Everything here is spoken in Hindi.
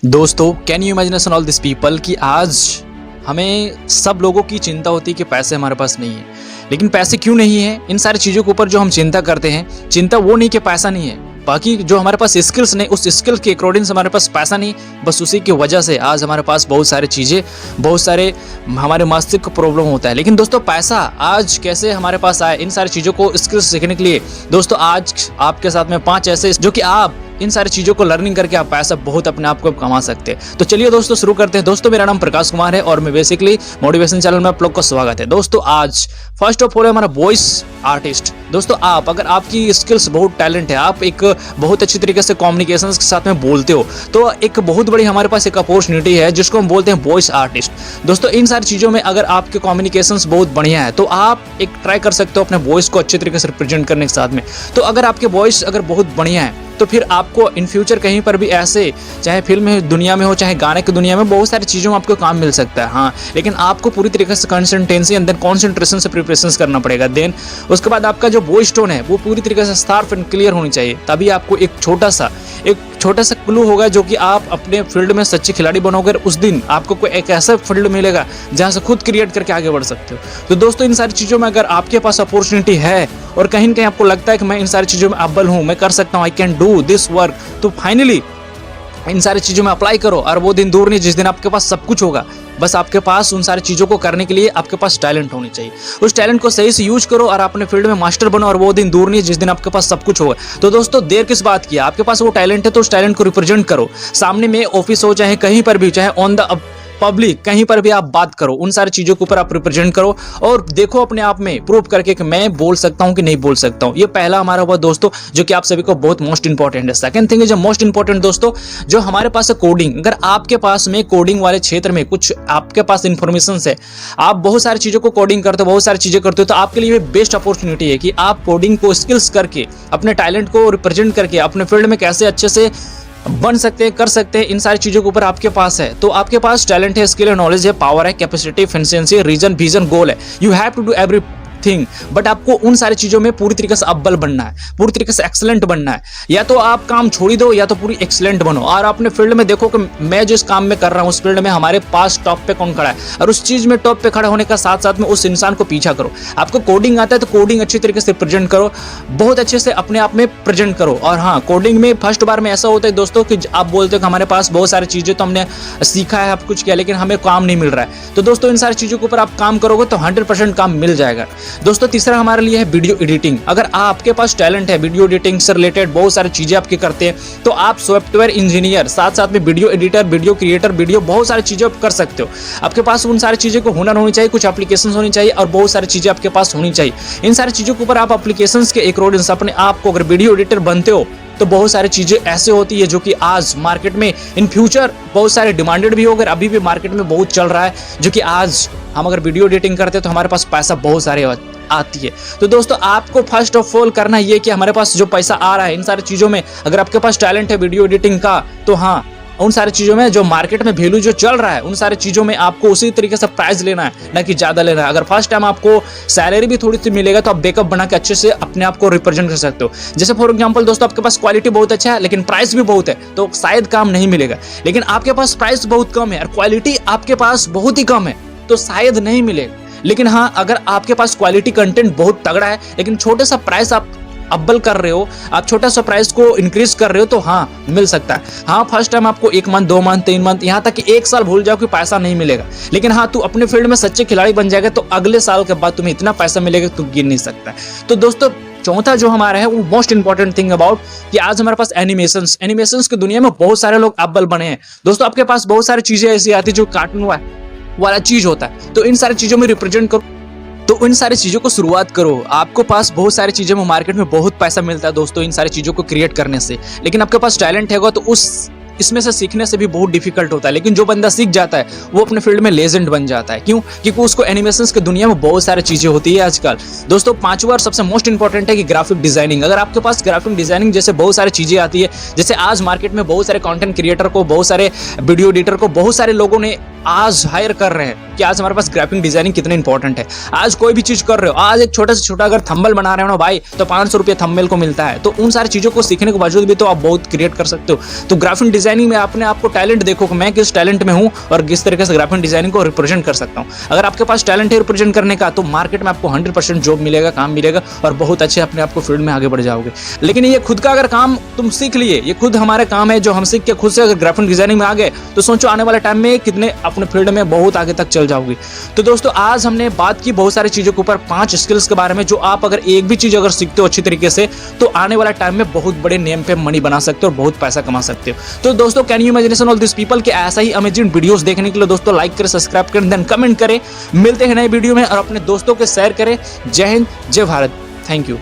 दोस्तों, can you imagination all this people कि आज हमें सब लोगों की चिंता होती है कि पैसे हमारे पास नहीं है। लेकिन पैसे क्यों नहीं है? इन सारी चीज़ों के ऊपर जो हम चिंता करते हैं, चिंता वो नहीं कि पैसा नहीं है, बाकी जो हमारे पास स्किल्स नहीं, उस स्किल के अकॉर्डिंग हमारे पास पैसा नहीं, बस उसी की वजह से आज हमारे पास बहुत सारी चीज़ें, बहुत सारे हमारे मस्तिष्क को प्रॉब्लम होता है। लेकिन दोस्तों, पैसा आज कैसे हमारे पास आए? इन सारी चीज़ों को स्किल्स सीखने के लिए दोस्तों आज आपके साथ में 5 ऐसे जो कि आप इन सारी चीज़ों को लर्निंग करके आप पैसा बहुत अपने आप को कमा सकते हैं। तो चलिए दोस्तों शुरू करते हैं। दोस्तों, मेरा नाम प्रकाश कुमार है और मैं बेसिकली मोटिवेशन चैनल में आप लोग का स्वागत है। दोस्तों, आज फर्स्ट ऑफ ऑल हमारा वॉइस आर्टिस्ट। दोस्तों, अगर आपकी स्किल्स बहुत टैलेंट है, आप एक बहुत अच्छी तरीके से कम्युनिकेशन के साथ में बोलते हो, तो एक बहुत बड़ी हमारे पास एक अपॉर्चुनिटी है जिसको हम बोलते हैं वॉइस आर्टिस्ट। दोस्तों, इन सारी चीज़ों में अगर आपके कम्युनिकेशंस बहुत बढ़िया है तो आप एक ट्राई कर सकते हो अपने वॉइस को अच्छे तरीके से रिप्रेजेंट करने के साथ में। तो अगर आपके वॉइस अगर बहुत बढ़िया है तो फिर आपको इन फ्यूचर कहीं पर भी ऐसे, चाहे फिल्म दुनिया में हो चाहे गाने की दुनिया में, बहुत सारी चीज़ों में आपको काम मिल सकता है। हाँ, लेकिन आपको पूरी तरीके से कंसंटेंसी एंड देन कॉन्सेंट्रेशन से प्रिपरेशन करना पड़ेगा। देन उसके बाद आपका जो वॉइस टोन है वो पूरी तरीके से शार्प एंड क्लियर होनी चाहिए। तभी आपको एक छोटा सा क्लू होगा जो कि आप अपने फील्ड में सच्चे खिलाड़ी बनोगे। उस दिन आपको कोई एक ऐसा फील्ड मिलेगा जहाँ से खुद क्रिएट करके आगे बढ़ सकते हो। तो दोस्तों, इन सारी चीज़ों में अगर आपके पास अपॉर्चुनिटी है और कहीं ना कहीं आपको लगता है कि मैं इन सारी चीज़ों में अव्वल हूँ, मैं कर सकता हूँ, I can do this work, तो फाइनली इन सारी चीज़ों में अप्लाई करो। और वो दिन दूर नहीं जिस दिन आपके पास सब कुछ होगा। बस आपके पास उन सारी चीज़ों को करने के लिए आपके पास टैलेंट होनी चाहिए। उस टैलेंट को सही से यूज करो और अपने फील्ड में मास्टर बनो। और वो दिन दूर नहीं जिस दिन आपके पास सब कुछ होगा। तो दोस्तों, देर किस बात की? आपके पास वो टैलेंट है तो उस टैलेंट को रिप्रेजेंट करो। सामने में ऑफिस हो चाहे कहीं पर भी, चाहे ऑन द पब्लिक, कहीं पर भी आप बात करो, उन सारी चीज़ों के ऊपर आप रिप्रेजेंट करो और देखो अपने आप में प्रूव करके कि मैं बोल सकता हूं कि नहीं बोल सकता हूं। ये पहला हमारा हुआ दोस्तों, जो कि आप सभी को बहुत मोस्ट इंपॉर्टेंट है। सेकंड थिंग है जो मोस्ट इंपॉर्टेंट दोस्तों, जो हमारे पास है कोडिंग। अगर आपके पास में कोडिंग वाले क्षेत्र में कुछ आपके पास इंफॉर्मेशन है, आप बहुत सारी चीज़ों को कोडिंग करते हो, बहुत सारी चीज़ें करते हो, तो आपके लिए बेस्ट अपॉर्चुनिटी है कि आप कोडिंग को स्किल्स करके अपने टैलेंट को रिप्रेजेंट करके अपने फील्ड में कैसे अच्छे से बन सकते हैं, कर सकते हैं। इन सारी चीज़ों के ऊपर आपके पास है तो आपके पास टैलेंट है, स्किल है, नॉलेज है, पावर है, capacity, efficiency, reason, vision, goal है। You have to do everything, but आपको उन सारी चीज़ों में पूरी तरीके से अव्वल बनना है, पूरी तरीके से एक्सलेंट बनना है। या तो आप काम छोड़ दो या तो पूरी एक्सलेंट बनो। और अपने फील्ड में देखो कि मैं जिस काम में कर रहा हूँ उस फील्ड में हमारे पास टॉप पे कौन खड़ा है, और उस चीज़ में टॉप पे खड़ा होने का साथ साथ में उस इंसान को पीछा करो। आपको कोडिंग आता है तो कोडिंग अच्छी तरीके से प्रेजेंट करो, बहुत अच्छे से अपने आप में प्रेजेंट करो। और हाँ, कोडिंग में फर्स्ट बार में ऐसा होता है दोस्तों कि आप बोलते हो कि हमारे पास बहुत सारी चीज़ें तो हमने सीखा है, आप कुछ किया, लेकिन हमें काम नहीं मिल रहा है। तो दोस्तों, इन सारी चीज़ों के ऊपर आप काम करोगे तो 100% काम मिल जाएगा। दोस्तों, तीसरा हमारे लिए है वीडियो एडिटिंग। अगर आपके पास टैलेंट है वीडियो एडिटिंग से रिलेटेड, बहुत सारी चीजें आपके करते हैं, तो आप सॉफ्टवेयर इंजीनियर साथ साथ में video editor, video creator, video बहुत सारी चीजें आप कर सकते हो। आपके पास उन सारी चीजें को हुनर होनी चाहिए, कुछ एप्लीकेशन होनी चाहिए और बहुत सारी चीजें आपके पास होनी चाहिए। इन सारी चीजों के ऊपर आप एप्लीकेशन के अकॉर्डिंग अपने आप को, अगर वीडियो एडिटर बनते हो तो बहुत सारी चीजें ऐसे होती है जो कि आज मार्केट में इन फ्यूचर बहुत सारे डिमांडेड भी हो, अगर अभी भी मार्केट में बहुत चल रहा है, जो कि आज हम अगर वीडियो एडिटिंग करते हैं तो हमारे पास पैसा बहुत सारे आती है। तो दोस्तों, आपको फर्स्ट ऑफ ऑल करना ये कि हमारे पास जो पैसा आ रहा है इन सारी चीज़ों में, अगर आपके पास टैलेंट है वीडियो एडिटिंग का, तो हाँ, उन सारी चीज़ों में जो मार्केट में वैल्यू जो चल रहा है उन सारी चीज़ों में आपको उसी तरीके से प्राइस लेना है, ना कि ज़्यादा लेना है। अगर फर्स्ट टाइम आपको सैलरी भी थोड़ी सी मिलेगा तो आप बैकअप बना के अच्छे से अपने आप को रिप्रेजेंट कर सकते हो। जैसे फॉर एग्जांपल दोस्तों, आपके पास क्वालिटी बहुत अच्छा है लेकिन प्राइस भी बहुत है तो शायद काम नहीं मिलेगा। लेकिन आपके पास प्राइस बहुत कम है और क्वालिटी आपके पास बहुत ही कम है तो शायद नहीं मिलेगा। लेकिन हाँ, अगर आपके पास क्वालिटी कंटेंट बहुत तगड़ा है लेकिन छोटे सा प्राइस आप अव्वल कर रहे हो, आप छोटा सा प्राइस को इंक्रीज कर रहे हो, तो हाँ मिल सकता है। हाँ, फर्स्ट टाइम आपको 1 मंथ, 2 मंथ, 3 मंथ, यहाँ तक कि 1 साल भूल जाओ कि पैसा नहीं मिलेगा। लेकिन हाँ, तू अपने फील्ड में सच्चे खिलाड़ी बन जाएगा तो अगले साल के बाद तुम्हें इतना पैसा मिलेगा तू गिन नहीं सकता। तो दोस्तों, चौथा जो हमारा है वो मोस्ट इंपॉर्टेंट थिंग अबाउट कि आज हमारे पास एनिमेशंस की दुनिया में बहुत सारे लोग अव्वल बने हैं। दोस्तों, आपके पास बहुत सारी चीजें ऐसी आती है जो कार्टून वाला चीज होता है, तो इन सारी चीजों में रिप्रेजेंट करो, तो इन सारी चीज़ों को शुरुआत करो। आपको पास बहुत सारी चीज़ें में मार्केट में बहुत पैसा मिलता है दोस्तों इन सारी चीज़ों को क्रिएट करने से, लेकिन आपके पास टैलेंट है तो इसमें से सीखने से भी बहुत डिफिकल्ट होता है। लेकिन जो बंदा सीख जाता है वो अपने फील्ड में लेजेंड बन जाता है। क्यों? क्योंकि उसको एनिमेशंस की दुनिया में बहुत सारी चीज़ें होती है आजकल। दोस्तों, 5वां और सबसे मोस्ट इंपॉर्टेंट है कि ग्राफिक डिजाइनिंग। अगर आपके पास ग्राफिक डिजाइनिंग जैसे बहुत सारी चीज़ें आती है, जैसे आज मार्केट में बहुत सारे कंटेंट क्रिएटर को, बहुत सारे वीडियो एडिटर को, बहुत सारे लोगों ने आज हायर कर रहे हैं कि आज हमारे पास ग्राफिक डिजाइनिंग कितने इंपॉर्टेंट है। आज कोई भी चीज कर रहे हो, आज एक छोटा से छोटा अगर थंबनेल बना रहे हो ना भाई, तो 500 रुपये थंबनेल को मिलता है। तो उन सारी चीजों को सीखने के बावजूद भी तो आप बहुत क्रिएट कर सकते हो। तो ग्राफिक डिजाइनिंग में अपने आपको टैलेंट देखो कि मैं किस टैलेंट में हूँ और किस तरीके से ग्राफिक डिजाइनिंग को रिप्रेजेंट कर सकता हूँ। अगर आपके पास टैलेंट है रिप्रेजेंट करने का, तो मार्केट में आपको 100% जॉब मिलेगा, काम मिलेगा और बहुत अच्छे अपने आपको फील्ड में आगे बढ़ जाओगे। लेकिन ये खुद का अगर काम तुम सीख लिए, ये खुद हमारे काम है जो हम सीख के खुद से अगर ग्राफिक डिजाइनिंग में आ गए, तो सोचो आने वाले टाइम में कितने अपने फील्ड में बहुत आगे तक चल जाओगे। तो दोस्तों आज हमने बात की बहुत सारी चीजों के ऊपर, 5 स्किल्स के बारे में, जो आप अगर एक भी चीज अगर सीखते हो अच्छी तरीके से, तो आने वाला टाइम में बहुत बड़े नेम पे मनी बना सकते हो और बहुत पैसा कमा सकते हो। तो दोस्तों can you imagine all this people के ऐसा ही अमेजिंग वीडियोस देखने के लिए दोस्तों लाइक करें, सब्सक्राइब करें, देन कमेंट करें। मिलते हैं नए वीडियो में और अपने दोस्तों के शेयर करें। जय हिंद, जय भारत, थैंक यू।